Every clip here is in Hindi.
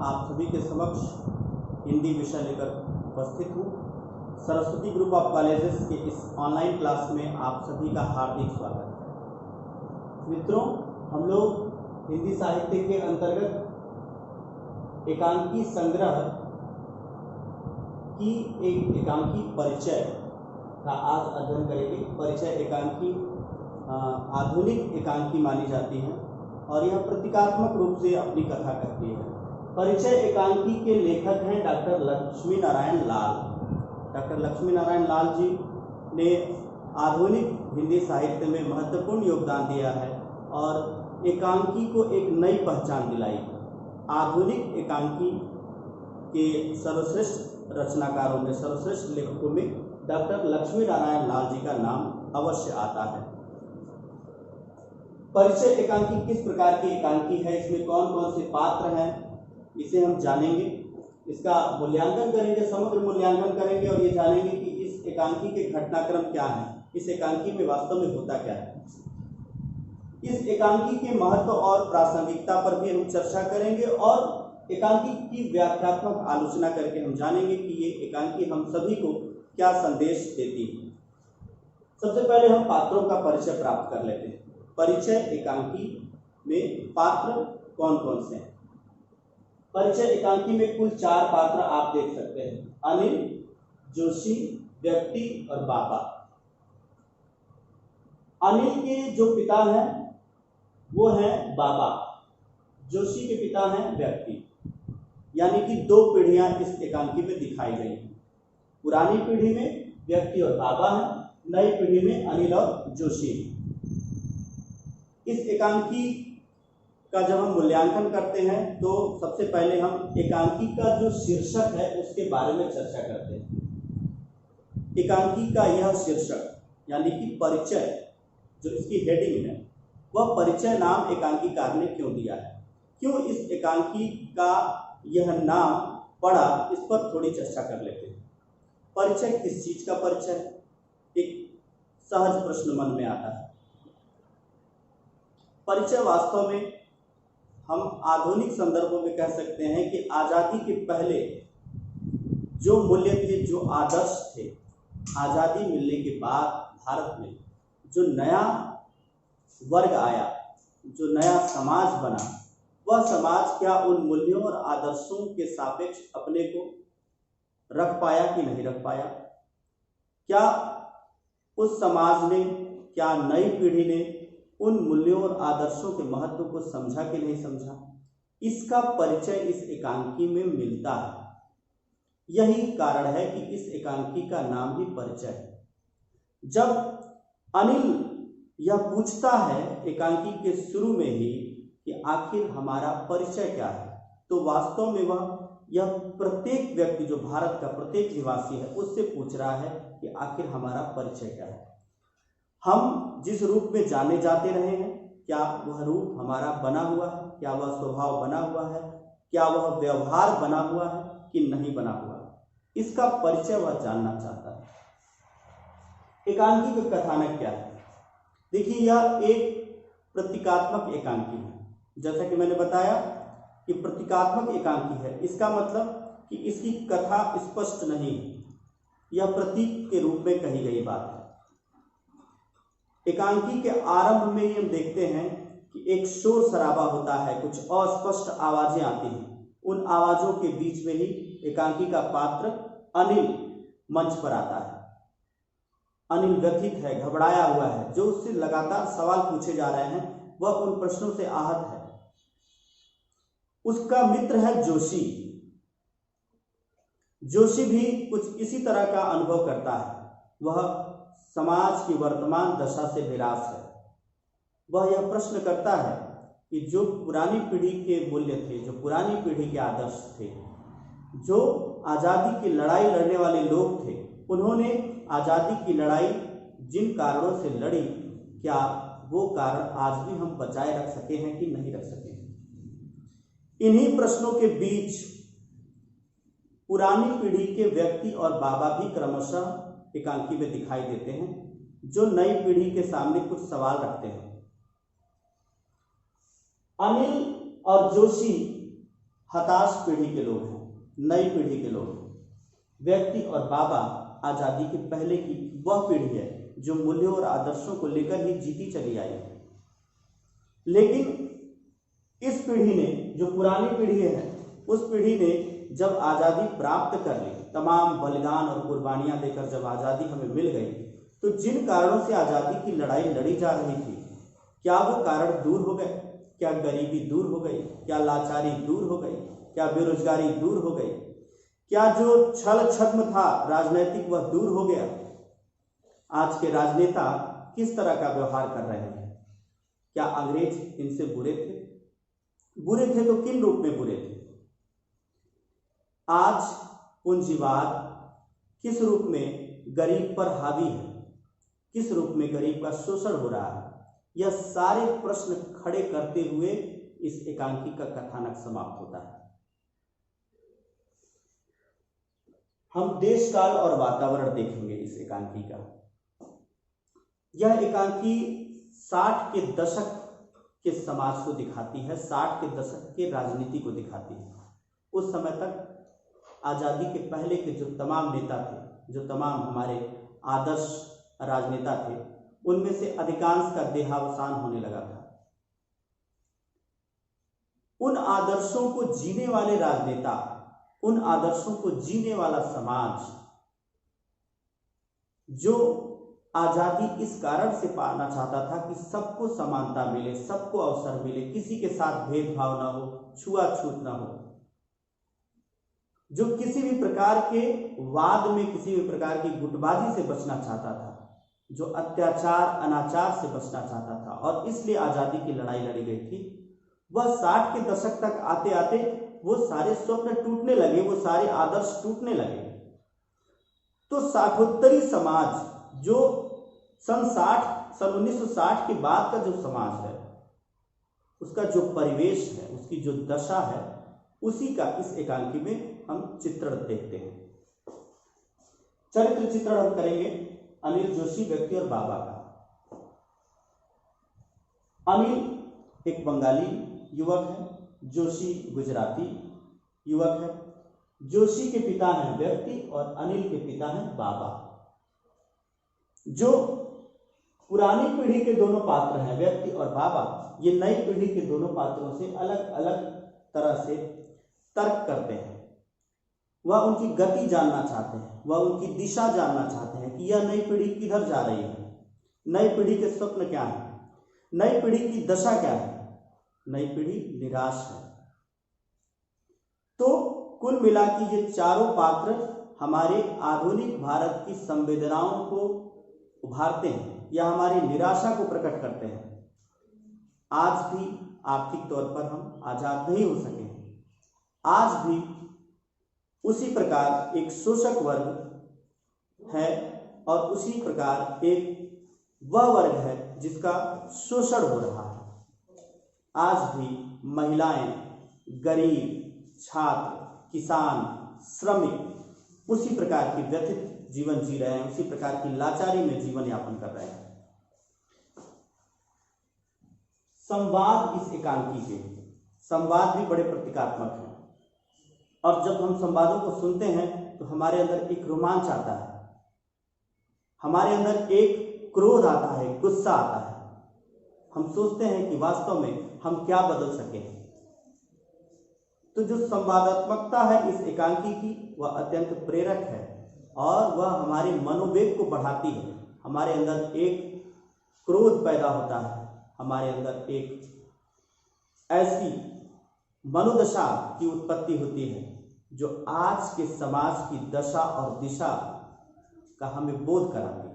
आप सभी के समक्ष हिंदी विषय लेकर उपस्थित हूँ। सरस्वती ग्रुप ऑफ कॉलेजेस के इस ऑनलाइन क्लास में आप सभी का हार्दिक स्वागत है। मित्रों, हम लोग हिंदी साहित्य के अंतर्गत एकांकी संग्रह की एक एकांकी परिचय का आज अध्ययन करेंगे। परिचय एकांकी आधुनिक एकांकी मानी जाती है और यह प्रतीकात्मक रूप से अपनी कथा करती है। परिचय एकांकी के लेखक हैं डॉक्टर लक्ष्मी नारायण लाल। डॉक्टर लक्ष्मी नारायण लाल जी ने आधुनिक हिंदी साहित्य में महत्वपूर्ण योगदान दिया है और एकांकी को एक नई पहचान दिलाई। आधुनिक एकांकी के सर्वश्रेष्ठ रचनाकारों में, सर्वश्रेष्ठ लेखकों में डॉक्टर लक्ष्मी नारायण लाल जी का नाम अवश्य आता है। परिचय एकांकी किस प्रकार की एकांकी है, इसमें कौन कौन से पात्र हैं, इसे हम जानेंगे। इसका मूल्यांकन करेंगे, समग्र मूल्यांकन करेंगे और ये जानेंगे कि इस एकांकी के घटनाक्रम क्या है, इस एकांकी में वास्तव में होता क्या है। इस एकांकी के महत्व और प्रासंगिकता पर भी हम चर्चा करेंगे और एकांकी की व्याख्यात्मक आलोचना करके हम जानेंगे कि ये एकांकी हम सभी को क्या संदेश देती है। सबसे पहले हम पात्रों का परिचय प्राप्त कर लेते हैं। परिचय एकांकी में पात्र कौन कौन से हैं? परिचय एकांकी में कुल 4 पात्र आप देख सकते हैं: अनिल, जोशी, व्यक्ति और बाबा। अनिल के जो पिता हैं वो हैं बाबा, जोशी के पिता हैं व्यक्ति। यानी कि 2 पीढ़ियां इस एकांकी में दिखाई गई हैं। पुरानी पीढ़ी में व्यक्ति और बाबा हैं, नई पीढ़ी में अनिल और जोशी। इस एकांकी का जब हम मूल्यांकन करते हैं तो सबसे पहले हम एकांकी का जो शीर्षक है उसके बारे में चर्चा करते हैं। एकांकी का यह शीर्षक यानी कि परिचय, जो इसकी हेडिंग है, वह परिचय नाम एकांकीकार ने क्यों दिया है, क्यों इस एकांकी का यह नाम पड़ा, इस पर थोड़ी चर्चा कर लेते हैं। परिचय किस चीज का परिचय? एक सहज प्रश्न मन में आता है। परिचय वास्तव में हम आधुनिक संदर्भों में कह सकते हैं कि आज़ादी के पहले जो मूल्य थे, जो आदर्श थे, आज़ादी मिलने के बाद भारत में जो नया वर्ग आया, जो नया समाज बना, वह समाज क्या उन मूल्यों और आदर्शों के सापेक्ष अपने को रख पाया कि नहीं रख पाया? क्या उस समाज ने, क्या नई पीढ़ी ने उन मूल्यों और आदर्शों के महत्व को समझा कि नहीं समझा? इसका परिचय इस एकांकी में मिलता है। यही कारण है कि इस एकांकी का नाम ही परिचय है। जब अनिल यह पूछता है एकांकी के शुरू में ही कि आखिर हमारा परिचय क्या है, तो वास्तव में वह यह प्रत्येक व्यक्ति, जो भारत का प्रत्येक निवासी है, उससे पूछ रहा है कि आखिर हमारा परिचय क्या है। हम जिस रूप में जाने जाते रहे हैं, क्या वह रूप हमारा बना हुआ है? क्या वह स्वभाव बना हुआ है? क्या वह व्यवहार बना हुआ है कि नहीं बना हुआ है? इसका परिचय वह जानना चाहता है। एकांकी का कथानक क्या है? देखिए, यह एक प्रतीकात्मक एकांकी है। जैसा कि मैंने बताया कि प्रतीकात्मक एकांकी है, इसका मतलब कि इसकी कथा स्पष्ट नहीं है, यह प्रतीक के रूप में कही गई बात है। एकांकी के आरंभ में ही हम देखते हैं कि एक शोर शराबा होता है, कुछ अस्पष्ट आवाजें आती हैं। उन आवाजों के बीच में ही एकांकी का पात्र अनिल मंच पर आता है। अनिल व्यथित है, घबराया हुआ है, जो उससे लगातार सवाल पूछे जा रहे हैं वह उन प्रश्नों से आहत है। उसका मित्र है जोशी। जोशी भी कुछ इसी तरह का अनुभव करता है। वह समाज की वर्तमान दशा से निराश है। वह यह प्रश्न करता है कि जो पुरानी पीढ़ी के मूल्य थे, जो पुरानी पीढ़ी के आदर्श थे, जो आज़ादी की लड़ाई लड़ने वाले लोग थे, उन्होंने आज़ादी की लड़ाई जिन कारणों से लड़ी, क्या वो कारण आज भी हम बचाए रख सके हैं कि नहीं रख सके? इन्हीं प्रश्नों के बीच पुरानी पीढ़ी के व्यक्ति और बाबा भी क्रमशः एकांकी में दिखाई देते हैं, जो नई पीढ़ी के सामने कुछ सवाल रखते हैं। अनिल और जोशी हताश पीढ़ी के लोग हैं, नई पीढ़ी के लोग हैं। व्यक्ति और बाबा आजादी के पहले की वह पीढ़ी है जो मूल्यों और आदर्शों को लेकर ही जीती चली आई है। लेकिन इस पीढ़ी ने, जो पुरानी पीढ़ी है, उस पीढ़ी ने जब आजादी प्राप्त कर ली, तमाम बलिदान और कुर्बानियां देकर जब आजादी हमें मिल गई, तो जिन कारणों से आजादी की लड़ाई लड़ी जा रही थी, क्या वो कारण दूर हो गए? क्या गरीबी दूर हो गई? क्या लाचारी दूर हो गई? क्या बेरोजगारी दूर हो गई? क्या जो छल छद्म था राजनीतिक वह दूर हो गया? आज के राजनेता किस तरह का व्यवहार कर रहे हैं? क्या अंग्रेज इनसे बुरे थे? बुरे थे तो किन रूप में बुरे थे? आज पूंजीवाद किस रूप में गरीब पर हावी है? किस रूप में गरीब का शोषण हो रहा है? यह सारे प्रश्न खड़े करते हुए इस एकांकी का कथानक समाप्त होता है। हम देश काल और वातावरण देखेंगे इस एकांकी का। यह एकांकी 60 के दशक के समाज को दिखाती है, 60 के दशक के राजनीति को दिखाती है। उस समय तक आजादी के पहले के जो तमाम नेता थे, जो तमाम हमारे आदर्श राजनेता थे, उनमें से अधिकांश का देहावसान होने लगा था। उन आदर्शों को जीने वाले राजनेता, उन आदर्शों को जीने वाला समाज, जो आजादी इस कारण से पाना चाहता था कि सबको समानता मिले, सबको अवसर मिले, किसी के साथ भेदभाव ना हो, छुआछूत ना हो, जो किसी भी प्रकार के वाद में, किसी भी प्रकार की गुटबाजी से बचना चाहता था, जो अत्याचार अनाचार से बचना चाहता था, और इसलिए आजादी की लड़ाई लड़ी गई थी, वह 60 के दशक तक आते आते वो सारे स्वप्न टूटने लगे, वो सारे आदर्श टूटने लगे। तो साठोत्तरी समाज, जो सन 1960 के बाद का जो समाज है, उसका जो परिवेश है, उसकी जो दशा है, उसी का इस एकांकी में हम चित्रण देखते हैं। चरित्र चित्रण हम करेंगे अनिल जोशी, व्यक्ति और बाबा का। अनिल एक बंगाली युवक है, जोशी गुजराती युवक है। जोशी के पिता हैं व्यक्ति और अनिल के पिता हैं बाबा। जो पुरानी पीढ़ी के दोनों पात्र हैं, व्यक्ति और बाबा, ये नई पीढ़ी के दोनों पात्रों से अलग अलग तरह से तर्क करते हैं। वह उनकी गति जानना चाहते हैं, वह उनकी दिशा जानना चाहते हैं कि यह नई पीढ़ी किधर जा रही है, नई पीढ़ी के स्वप्न क्या है, नई पीढ़ी की दशा क्या है। नई पीढ़ी निराश है। तो कुल मिला के ये चारों पात्र हमारे आधुनिक भारत की संवेदनाओं को उभारते हैं या हमारी निराशा को प्रकट करते हैं। आज भी आर्थिक तौर पर हम आजाद नहीं हो सके, आज भी उसी प्रकार एक शोषक वर्ग है और उसी प्रकार एक वह वर्ग है जिसका शोषण हो रहा है। आज भी महिलाएं, गरीब, छात्र, किसान, श्रमिक उसी प्रकार की व्यथित जीवन जी रहे हैं, उसी प्रकार की लाचारी में जीवन यापन कर रहे हैं। संवाद इस एकांकी के संवाद भी बड़े प्रतीकात्मक हैं, और जब हम संवादों को सुनते हैं तो हमारे अंदर एक रोमांच आता है, हमारे अंदर एक क्रोध आता है, गुस्सा आता है। हम सोचते हैं कि वास्तव में हम क्या बदल सके। तो जो संवादात्मकता है इस एकांकी की, वह अत्यंत प्रेरक है और वह हमारे मनोवेग को बढ़ाती है। हमारे अंदर एक क्रोध पैदा होता है, हमारे अंदर एक ऐसी मनोदशा की उत्पत्ति होती है जो आज के समाज की दशा और दिशा का हमें बोध कराती है।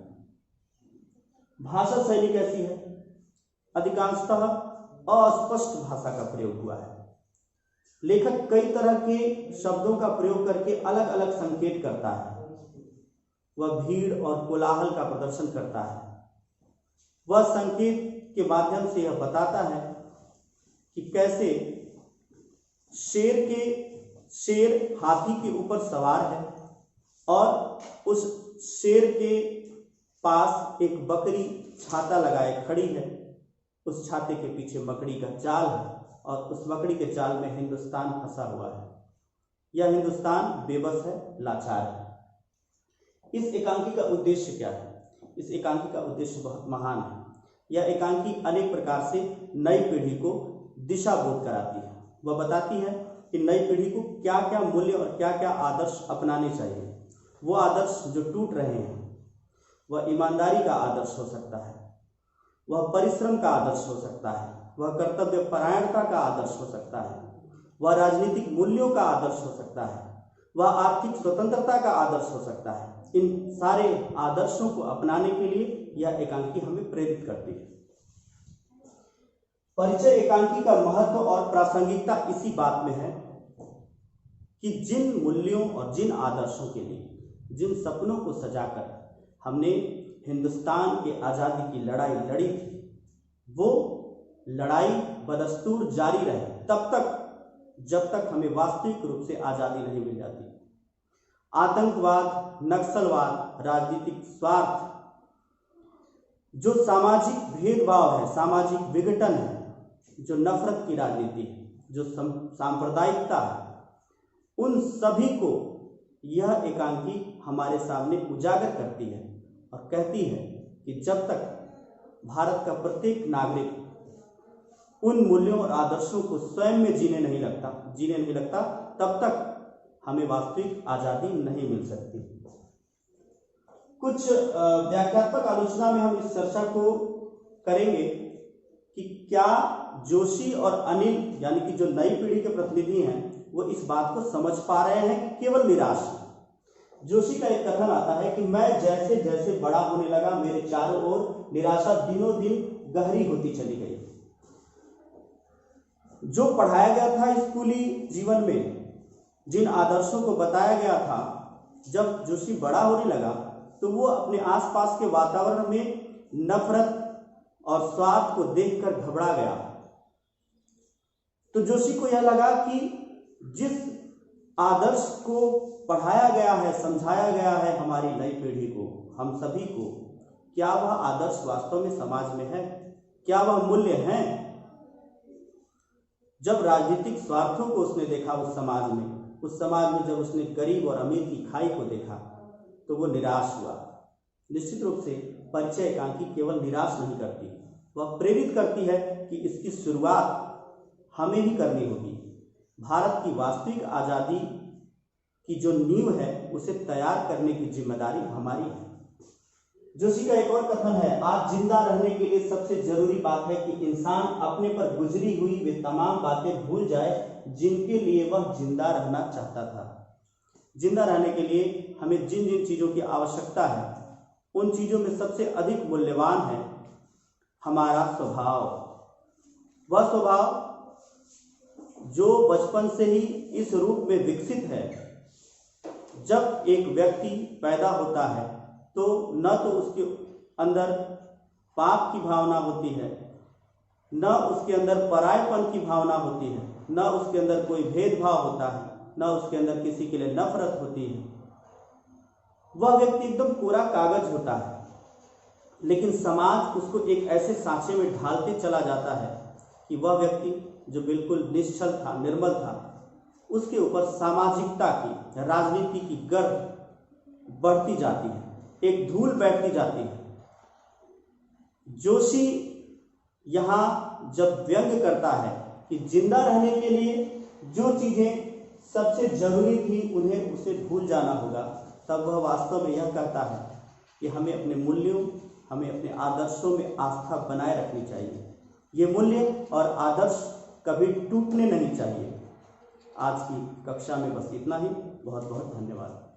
भाषा शैली कैसी है? अधिकांशतः अस्पष्ट भाषा का प्रयोग हुआ है। लेखक कई तरह के शब्दों का प्रयोग करके अलग अलग संकेत करता है। वह भीड़ और कोलाहल का प्रदर्शन करता है। वह संकेत के माध्यम से यह बताता है कि कैसे शेर हाथी के ऊपर सवार है और उस शेर के पास एक बकरी छाता लगाए खड़ी है। उस छाते के पीछे मकड़ी का जाल है और उस मकड़ी के जाल में हिंदुस्तान फंसा हुआ है। यह हिंदुस्तान बेबस है, लाचार है। इस एकांकी का उद्देश्य क्या है? इस एकांकी का उद्देश्य बहुत महान है। यह एकांकी अनेक प्रकार से नई पीढ़ी को दिशा बोध कराती है। वह बताती है कि नई पीढ़ी को क्या क्या मूल्य और क्या क्या आदर्श अपनाने चाहिए। वो आदर्श जो टूट रहे हैं, वह ईमानदारी का आदर्श हो सकता है, वह परिश्रम का आदर्श हो सकता है, वह कर्तव्य परायणता का आदर्श हो सकता है, वह राजनीतिक मूल्यों का आदर्श हो सकता है, वह आर्थिक स्वतंत्रता का आदर्श हो सकता है। इन सारे आदर्शों को अपनाने के लिए यह एकांकी हमें प्रेरित करती है। परिचय एकांकी का महत्व और प्रासंगिकता इसी बात में है कि जिन मूल्यों और जिन आदर्शों के लिए, जिन सपनों को सजाकर हमने हिंदुस्तान के आज़ादी की लड़ाई लड़ी थी, वो लड़ाई बदस्तूर जारी रहे तब तक जब तक हमें वास्तविक रूप से आज़ादी नहीं मिल जाती। आतंकवाद, नक्सलवाद, राजनीतिक स्वार्थ, जो सामाजिक भेदभाव है, सामाजिक विघटन है, जो नफरत की राजनीति है, जो सांप्रदायिकता है, उन सभी को यह एकांकी हमारे सामने उजागर करती है और कहती है कि जब तक भारत का प्रत्येक नागरिक उन मूल्यों और आदर्शों को स्वयं में जीने नहीं लगता तब तक हमें वास्तविक आज़ादी नहीं मिल सकती। कुछ व्याख्यात्मक आलोचना में हम इस चर्चा को करेंगे कि क्या जोशी और अनिल यानी कि जो नई पीढ़ी के प्रतिनिधि हैं वो इस बात को समझ पा रहे हैं कि केवल निराश है। जोशी का एक कथन आता है कि मैं जैसे जैसे बड़ा होने लगा, मेरे चारों ओर निराशा दिनों दिन गहरी होती चली गई। जो पढ़ाया गया था स्कूली जीवन में, जिन आदर्शों को बताया गया था, जब जोशी बड़ा होने लगा तो वो अपने आसपास के वातावरण में नफरत और स्वार्थ को देखकर घबरा गया। तो जोशी को यह लगा कि जिस आदर्श को पढ़ाया गया है, समझाया गया है हमारी नई पीढ़ी को, हम सभी को, क्या वह आदर्श वास्तव में समाज में है? क्या वह मूल्य हैं? जब राजनीतिक स्वार्थों को उसने देखा उस समाज में जब उसने गरीब और अमीर की खाई को देखा तो वो निराश हुआ। निश्चित रूप से परिचय एकांकी केवल निराश नहीं करती, वह प्रेरित करती है कि इसकी शुरुआत हमें ही करनी होगी। भारत की वास्तविक आज़ादी की जो नींव है उसे तैयार करने की जिम्मेदारी हमारी है। जोशी का एक और कथन है, आज जिंदा रहने के लिए सबसे जरूरी बात है कि इंसान अपने पर गुजरी हुई वे तमाम बातें भूल जाए जिनके लिए वह जिंदा रहना चाहता था। जिंदा रहने के लिए हमें जिन जिन चीज़ों की आवश्यकता है उन चीज़ों में सबसे अधिक मूल्यवान है हमारा स्वभाव। वह स्वभाव जो बचपन से ही इस रूप में विकसित है, जब एक व्यक्ति पैदा होता है तो न तो उसके अंदर पाप की भावना होती है, न उसके अंदर परायपन की भावना होती है, न उसके अंदर कोई भेदभाव होता है, न उसके अंदर किसी के लिए नफरत होती है। वह व्यक्ति एकदम कोरा कागज होता है, लेकिन समाज उसको एक ऐसे सांचे में ढालते चला जाता है कि वह व्यक्ति जो बिल्कुल निश्चल था, निर्मल था, उसके ऊपर सामाजिकता की, राजनीति की गर्व बढ़ती जाती है, एक धूल बैठती जाती है। जोशी यहाँ जब व्यंग करता है कि जिंदा रहने के लिए जो चीजें सबसे जरूरी थी उन्हें उसे भूल जाना होगा, तब वह वास्तव में यह कहता है कि हमें अपने मूल्यों, हमें अपने आदर्शों में आस्था बनाए रखनी चाहिए। ये मूल्य और आदर्श कभी टूटने नहीं चाहिए। आज की कक्षा में बस इतना ही। बहुत बहुत धन्यवाद।